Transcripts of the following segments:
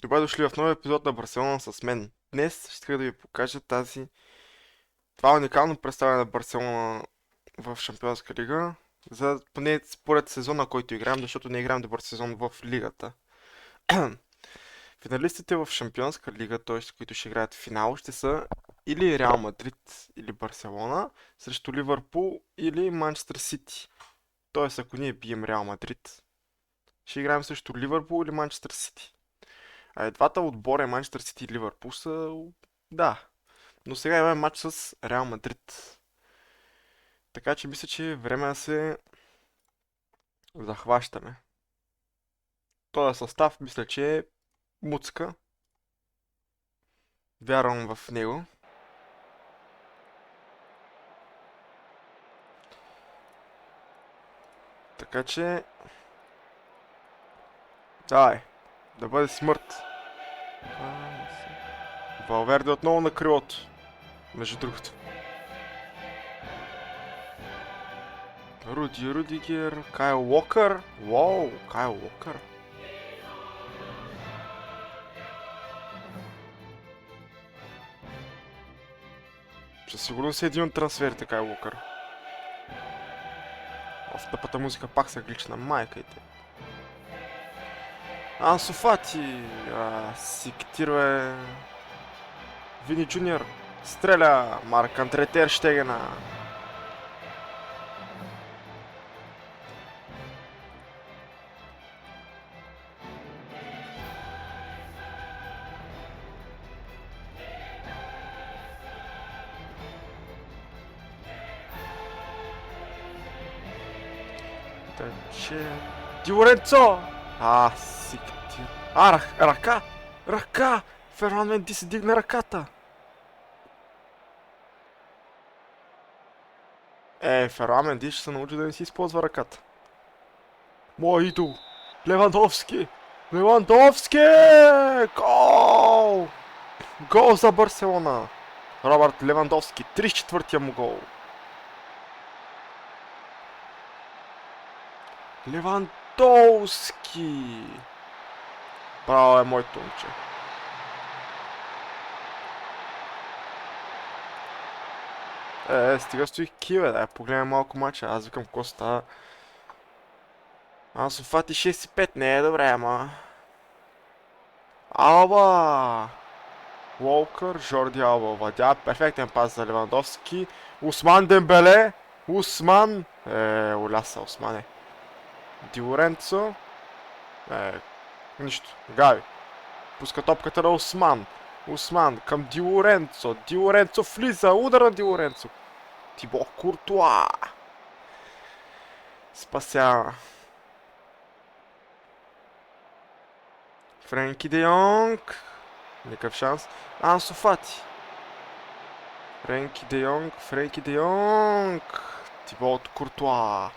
Добре дошли в новия епизод на Барселона с мен. Днес ще иска да ви покажа това уникално представяне на Барселона в Шампионска лига, за поне според сезона, който играем, защото не играем добър сезон в лигата. Финалистите в Шампионска лига, т.е. които ще играят в финал, ще са или Реал Мадрид или Барселона срещу Ливърпул или Манчестър Сити. Т.е. ако ние бием Реал Мадрид, ще играем срещу Ливърпул или Манчестър Сити. А и двата отбора, Манчестър Сити и Ливърпул са... Да. Но сега имаме матч с Реал Мадрид. Така че мисля, че е време да се захващаме. Този състав мисля, че е муцка. Вярвам в него. Така че... Давай. Да бъде смърт. Валверде отново на крилото. Между другото. Рудигер, Кайл Уокър. Уау, Кайл Уокър. Със сигурност е един от трансферите, Кайл Уокър. В тъпата музика пак са глична майка и те. Ансу Фати си китирва Вини Джуниор. Стреля Марк Андре Тер Щегена. Тъче... Ди Лоренцо! Си китира. Ръка! Ръка! Фернан Менди си дигна ръката. Фернан Менди ще се научи да не си използва ръката. Мой идол! Левандовски! Левандовски! Гол! Гол за Барселона! Робърт Левандовски, 34-тия му гол. Левандовски! Браво е моето момче. Стига стои киве, да погледнем малко мача. Аз викам, какво става? Ансу Фати 6-5, не е добре, ама... Алба! Уолкър, Жорди Алба владя. Перфектен пас за Левандовски. Усман Дембеле. Усман. Уляса Усмане. Ди Лоренцо. Нищо. Гави. Пуска топката на Усман. Усман към Ди Лоренцо. Ди Лоренцо влиза. Удар на Ди Лоренцо. Тибо Куртуа. Спасява. Френки Де Йонг. Никакъв шанс. Ансу Фати. Френки Де Йонг. Френки Де Йонг. Тибот Куртуа.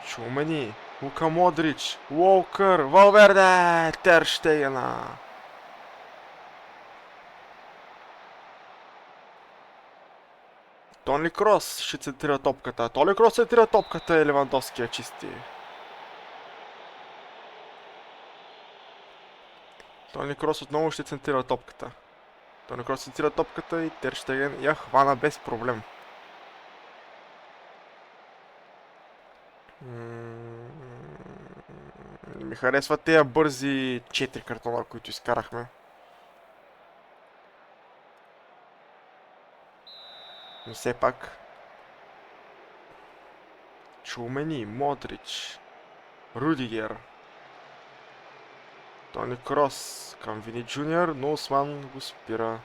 Чумани. Лука Модрич. Уолкър. Валверде. Тер Щегена. Тони Крос ще центрира топката. Тони Крос центрира топката и Левандовски я чисти. Тони Крос отново ще центрира топката. Тони Крос центрира топката и Тер Щеген я хвана без проблем. Не ми харесват тези бързи 4 картона, които изкарахме. Но все пак. Чумени, Модрич, Рудигер. Тони Крос към Вини Джуниор, но Осман го спира.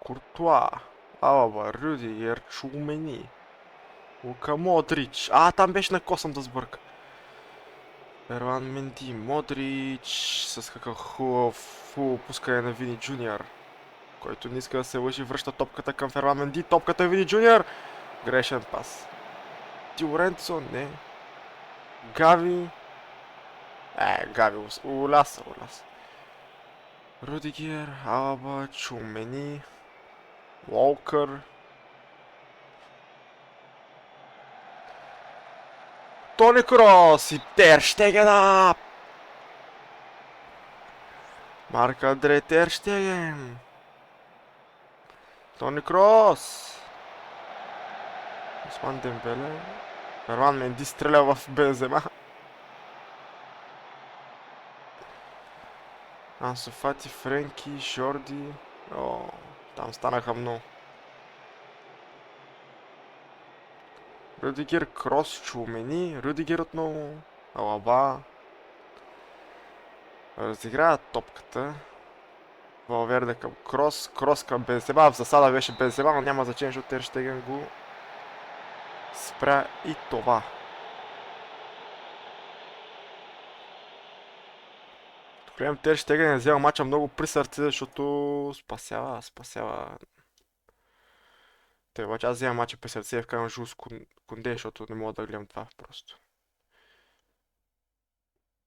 Куртуа, Алаба, Рудигер, Чумени. Лука Модрич. Там беше на косъм да сбърка. Фернан Менди, Модрич с какъв хубав пускане на Вини Джуниор, който не иска да се лъжи, връща топката към Фернан Менди. Топката е Вини Джуниор. Грешен пас. Ди Лоренцо, не. Гави. Гави, уляса. Рудигер, Алаба, Чумени, Уолкър. Тони Крос и Тер Щегена! Марк Андре Тер Щеген! Тони Крос! Осман Дембеле. Ферман Менди стреля в Бензема. Ансу Фати, Френки, Жорди. О, там станаха много. Рюдигер, Крос, Чумени. Рюдигер отново. Алаба. Разиграват топката. Валверде към Крос. Крос към Бензема. В засада беше Бензема, но няма значение, защото Тер Щеген го спря и това. Гледам, Тер Щеген е взел мача много при сърце, защото спасява. Те, обаче аз вземам мача при сърце и вкарам Жулс Кунде, защото не мога да гледам това просто.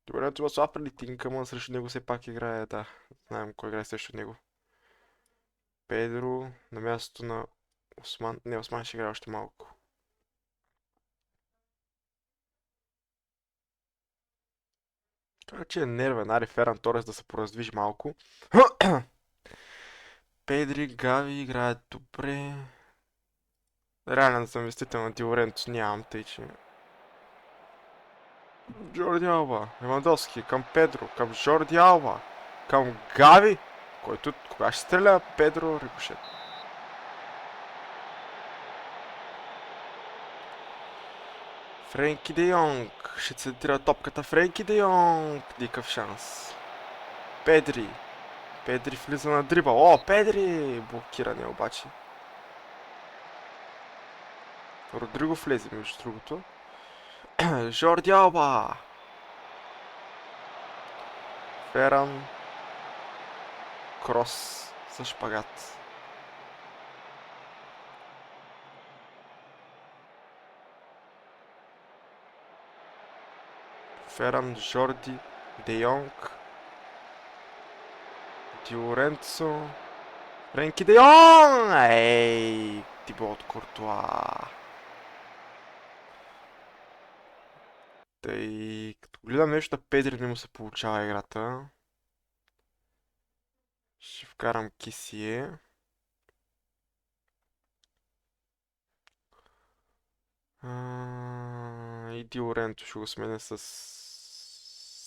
Добре, това слаб ли Тинка, но срещу него все пак играе, да. Знаем кой играе срещу него. Педро на мястото на Осман. Не, Осман ще играе още малко. Това, че е нервен, ари Феран Торес да се пораздвижи малко. Педри, Гави играят добре. Реален съвместител на Ди Лоренцо нямам, тъй че... Джорди Алба, Левандовски, към Педро, към Жорди Алба, към Гави, който кога ще стреля? Педро, рикошет. Френки де Йонг, ще центрира топката Френки де Йонг, никакъв шанс. Педри влиза на дрибъл, о, Педри, блокиране обаче. Родриго влезе между другото. Жорди Алба! Феран. Крос с шпагат. Феран, Жорди, Де Йонг. Ди Лоренцо. Френки Де Йонг! Ей, Тибот Куртуа. Тъй, като гледам нещо на Педри не му се получава играта. Ще вкарам Кисие. И Ди Лоренцо ще го сменя с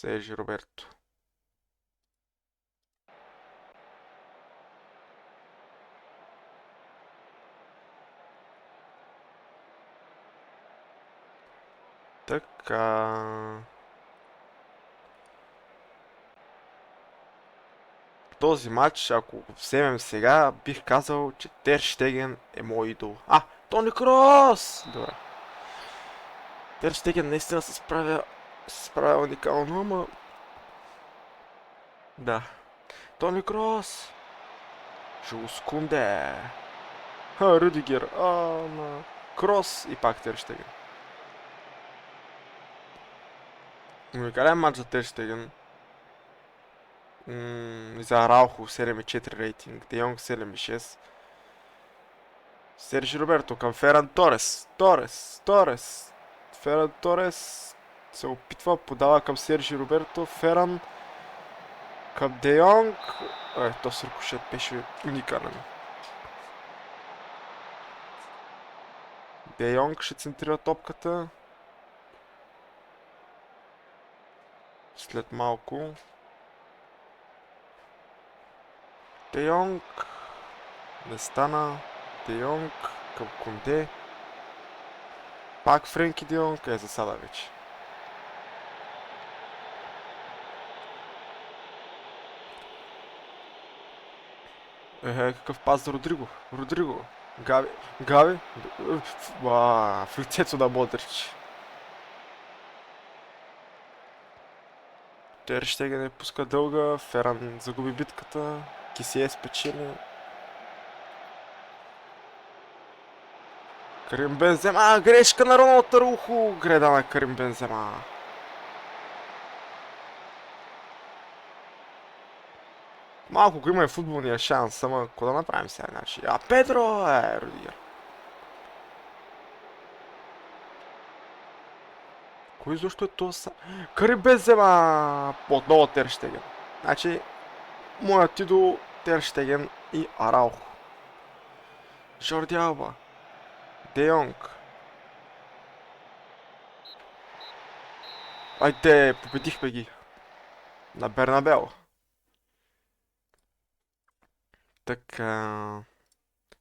Сержи Роберто. Така. Този матч, ако го вземем сега, бих казал, че Тер Щеген е мой идол. Тони Крос! Добре. Тер Щеген наистина се справя уникално, ама... Да. Тони Крос! Жулс Кунде! Рюдигер! Крос и пак Тер Щеген. Уникален матч за Тер Щеген. За Араухо 7,4 рейтинг, Де Йонг 7,6. Сержи Роберто към Феран Торес. Феран Торес се опитва, подава към Сержи Роберто. Феран към Де Йонг. То с рикошет беше уникален. Де Йонг ще центрира топката. След малко. Де Йонг. Не стана. Де Йонг към Кунде. Пак Френки Де Йонг е засада вече. Какъв пас за Родриго. Гави. В лицето на Модрич. Тер Щеген не пуска дълга. Феран загуби битката. Кисие спечели. Карим Бензема, грешка на Роналд Арухо. Греда на Карим Бензема. Малко го има и футболния шанс, ама какво да направим сега? Значи, Педро Рудигер. Кой защо е то са? Кари Бензема! Отново Тер Штеген. Значи, моят идол Тер Штеген и Араухо. Жорди Алба. Де Йонг. Айде, победихме ги. На Бернабел. Така.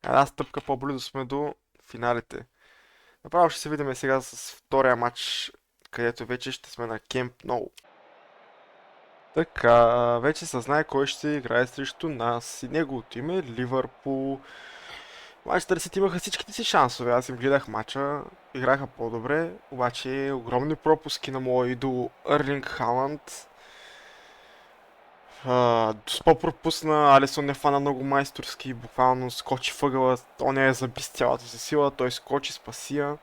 Една стъпка по-близо сме до финалите. Направо ще се видим сега с втория матч, където вече ще сме на Кемп Ноу. Така, вече се знае кой ще играе срещу нас и неговото име е Ливърпул. Манчестър Сити имаха всичките си шансове, аз им гледах матча, играха по-добре, обаче огромни пропуски на моя идолЪрлинг Халанд. Спо пропусна, Алисон не фана много майсторски, буквално скочи въгъла, он е заби с цялата си сила, той скочи, спаси я.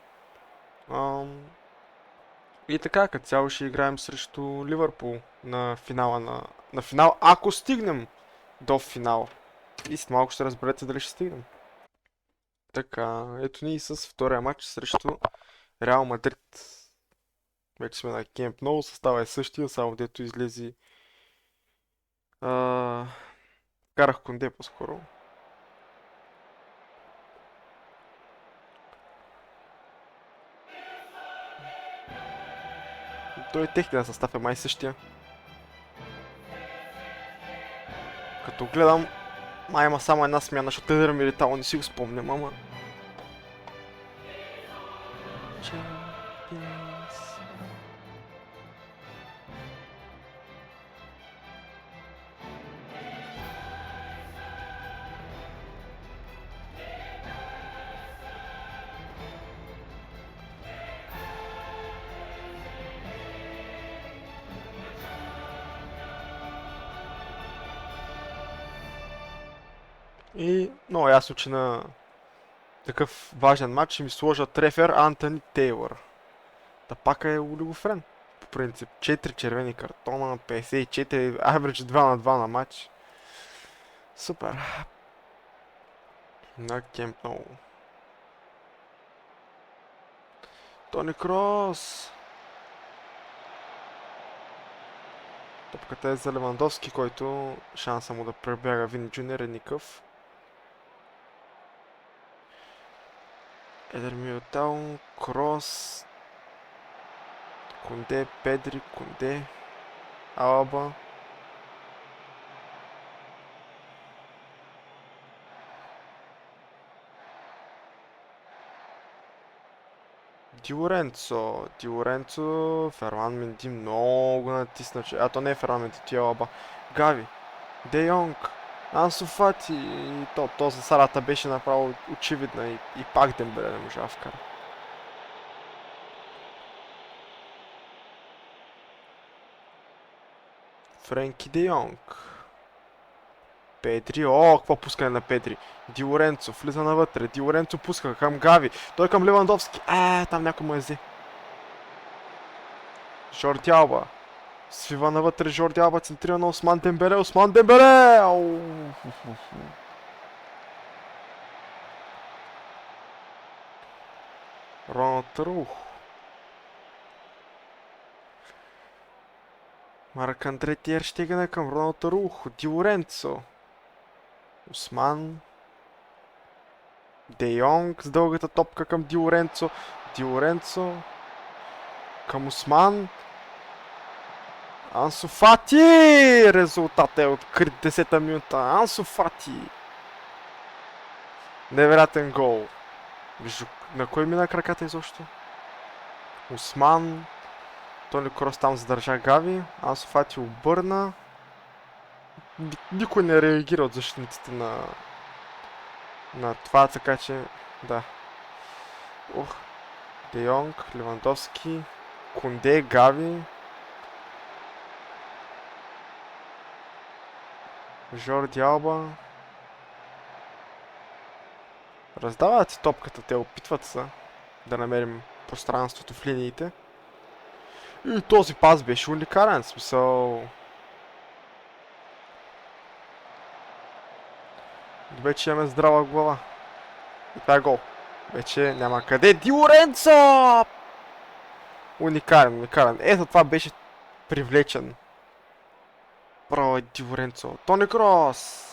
И така, като цяло ще играем срещу Ливърпул на финала на финал, ако стигнем до финал. И след малко ще разберете дали ще стигнем. Така, ето ни и с втория матч срещу Реал Мадрид. Вече сме на Кемп Ноу, състава е същия, само дето излезе. Карах Конде по-скоро. Той техния състав е май същия. Като гледам, май има само една смяна, защото Едер Милитао не си го спомням, ама... И много ясно, че на такъв важен матч ще ми сложат рефер Антони Тейлър. Та пака е олигофрен. По принцип, 4 червени картона, 54, авредж 2 на 2 на матч. Супер. На Кемп Ноу. Тони Крос. Топката е за Левандовски, който шанса му да пребяга Вини Джуниор е никъв. Едер Милитао, Крос, Конде, Педри, Конде, Алаба. Ди Лоренцо, Ферлан Менди много натисна, че... А, то не е Ферлан Менди, ти е Алаба. Гави, Де Йонг, Ансу Фати. И то засадата беше направо очевидна и пак Дембеле не можа да вкара. Френки Де Йонг. Педри, какво пускане на Педри. Ди Лоренцо, влиза навътре. Ди Лоренцо пуска към Гави. Той към Левандовски. Там някой му е взе. Жорди Алба. Свива навътре Жорди Алба, центрира на Осман Дембеле. Осман Дембеле! Роналд Рух. Марк-Андре Тер Штеген е към Роналд Рух. Ди Лоренцо. Осман. Де Йонг с дългата топка към Ди Лоренцо. Ди Лоренцо. Към Осман. Ансу Фати! Резултатът е открит 10-та минута. Ансу Фати! Невероятен гол. На кой мина краката изобщо? Осман. Тони Крос там задържа Гави. Ансу Фати обърна. Никой не реагира от защитниците на това, така че да. Де Йонг, Левандовски, Конде, Гави. Жорди Алба. Раздават си топката, те опитват се да намерим пространството в линиите. И този пас беше уникален, в смисъл... Вече имаме здрава глава. И това е гол. Вече няма къде. Ди Лоренцо! Уникален, уникален. Ето това беше привлечен. Право е Ди Лоренцо. Тони Крос!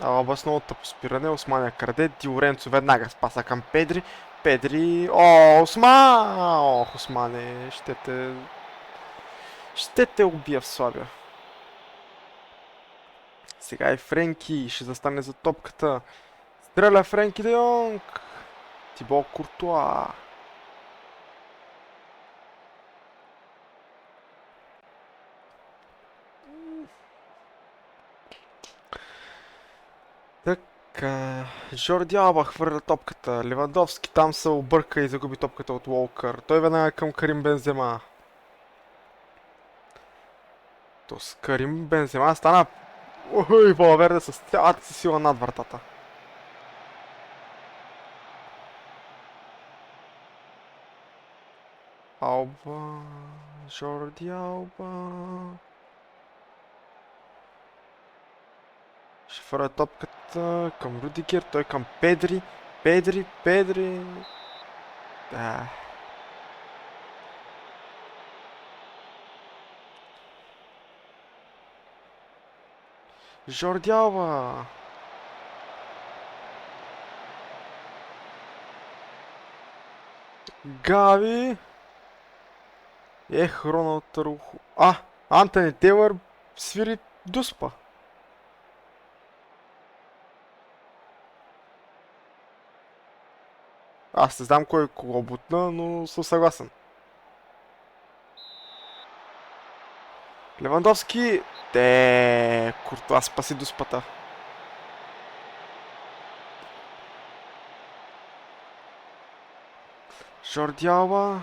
Алаба с много тъпо спиране. Осман я краде. Ди Лоренцо веднага спаса към Педри. Педри... О, Осман! Ох, Османе, ще те... Ще те убия в слабия. Сега и Френки ще застане за топката. Стреля Френки де Йонг! Тибо Куртуа. Така, Жорди Алба хвърля топката. Левандовски там се обърка и загуби топката от Уолкър. Той веднага към Карим Бензема. То с Карим Бензема стана... Ой, Валверде с цялата си сила над вратата. Алба... Жорди Алба... Ще хвърля топката към Рудигер, той към Педри. Педри... Да. Жорди Алба! Гави! Роналд Арухо. Антони Тейлър свири дуспа. Аз не знам кой кого бутна, но съм съгласен. Левандовски... Куртуа спаси дуспата. Жорди Алба.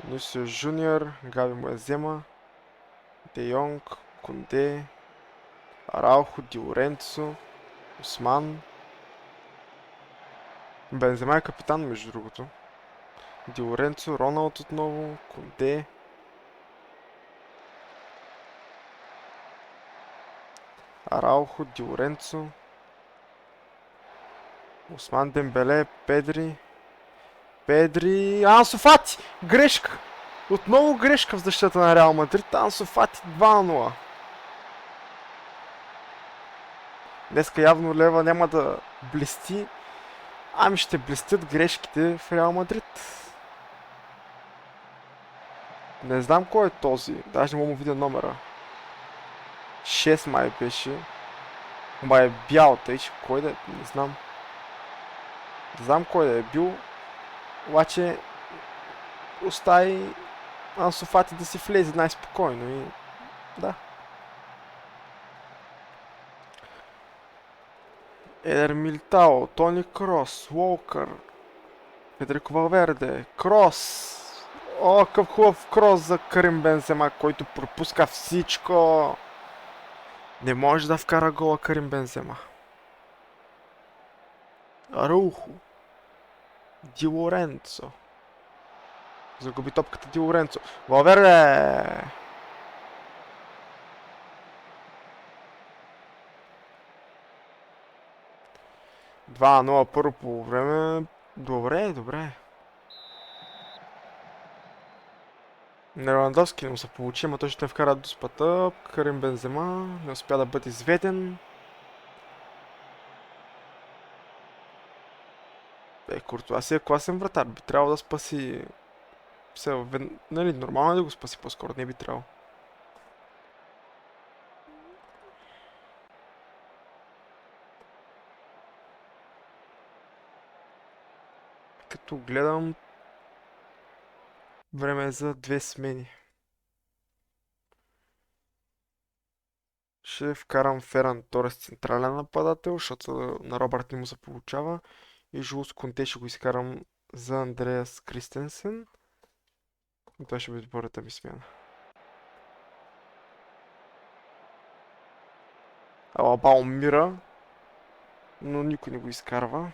Нюсио Жуниор. Гави му я взема. Де Йонг. Конде. Араухо. Ди Лоренцо. Осман. Бензема е капитан, между другото. Ди Лоренцо. Роналд отново. Конде. Араухо. Ди Лоренцо. Осман Дембеле. Педри... Ансу Фати! Грешка! Отново грешка в защита на Реал Мадрид. Ансу Фати 2-0. Днеска явно Лева няма да блести. Ами ще блестят грешките в Реал Мадрид. Не знам кой е този. Даже не мога му видя номера. 6 май беше. Май е бял, тъй че кой да е, не знам. Не знам кой да е бил. Обаче остави Ансу Фати да си влезе най-спокойно и... Да. Едер Милитао, Тони Крос, Уолкър, Федерико Валверде, Крос. О, какъв хубав крос за Карим Бензема, който пропуска всичко. Не може да вкара гола Карим Бензема. Араухо. Ди Лоренцо. Загуби топката Ди Лоренцо. Валверде! Два 0 първо по време. Добре. Левандовски не му се получи, ама той ще вкара до спата. Карим Бензема не успя да бъде изведен. Куртуа си е класен вратар. Би трябвало да спаси... Нали, нормално е да го спаси по-скоро, не би трябвало. Като гледам... Време е за 2 смени. Ще вкарам Феран Торес централен нападател, защото на Робърт не му се получава. И Жулс Конте ще го изкарам за Андреас Кристенсен. И това ще бъде първата ми смяна. Алаба умира, но никой не го изкарва.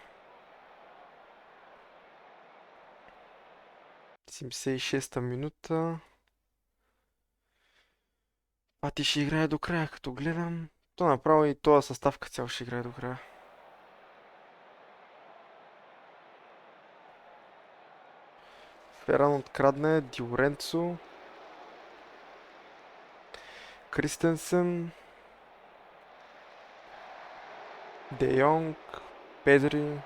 76-та минута. Пати ще играе до края, като гледам. То направо и този съставка цял ще играе до края. Феран открадне, Ди Лоренцо, Кристенсен, Де Йонг, Педри.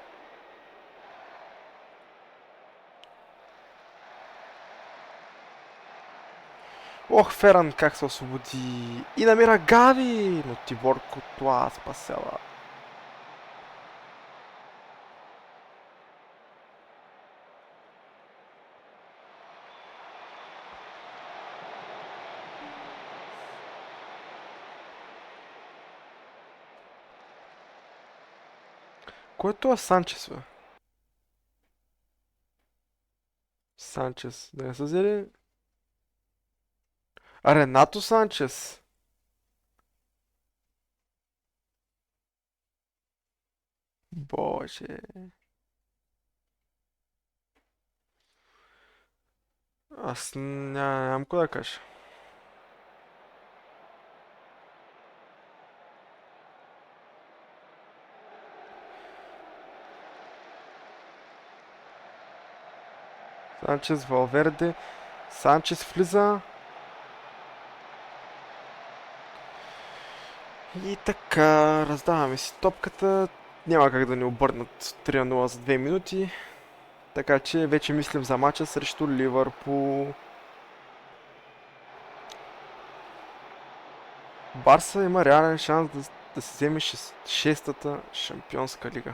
Ох, Феран как се освободи. И намира Гави, но Тибор Куртуа спасява. Кой е това Санчес, бе? Санчес. Да не са взели? А, Ренато Санчес. Боже. Аз нямам какво да кажа. Санчес, Валверде. Санчес влиза. И така, раздаваме си топката. Няма как да ни обърнат 3-0 за 2 минути. Така че вече мислим за мача срещу Ливърпул. Барса има реален шанс да се вземе шестата шампионска лига.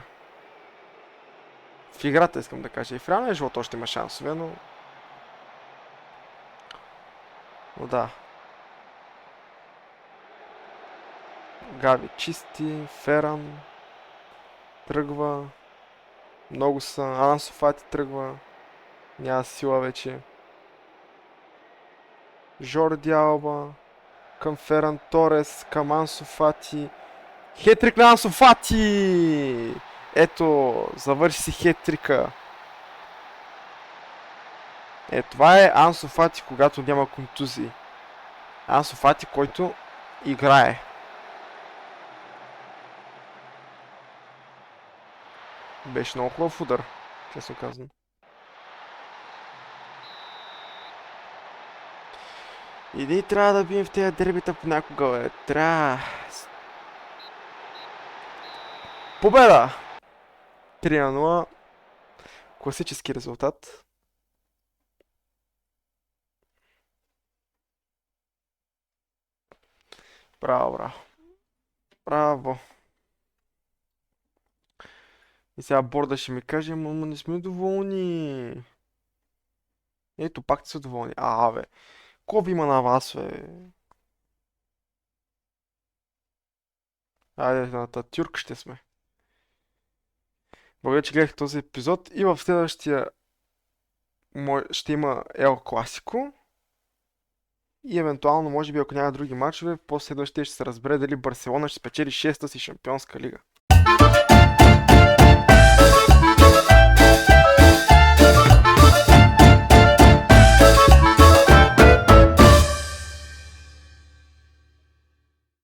В играта искам да кажа. И в реалния живот още има шансове, но... Но да. Гави чисти, Феран тръгва. Много са. Ансу Фати тръгва. Няма сила вече. Жорди Алба. Към Феран Торес. Към Ансу Фати. Хетрик на Ансу Фати! Ето, завърши си хетрика. Това е Ансу Фати, когато няма контузии. Ансу Фати, който играе. Беше много хубав удар, честно казвам. И ние трябва да бием в тези дербита понякога, бе. Трябва. Победа! 3-0. Класически резултат. Браво, браво. Браво. И сега борда ще ми каже, ама не сме доволни. Ето, пак не са доволни. Бе. Ко ви има на вас, бе? Айде, на Татюрк ще сме. Благодаря, че гледахте този епизод и в следващия ще има Ел Класико. И евентуално, може би, ако няма други матчове, в последващия ще се разбере дали Барселона ще спечели 6-та си шампионска лига.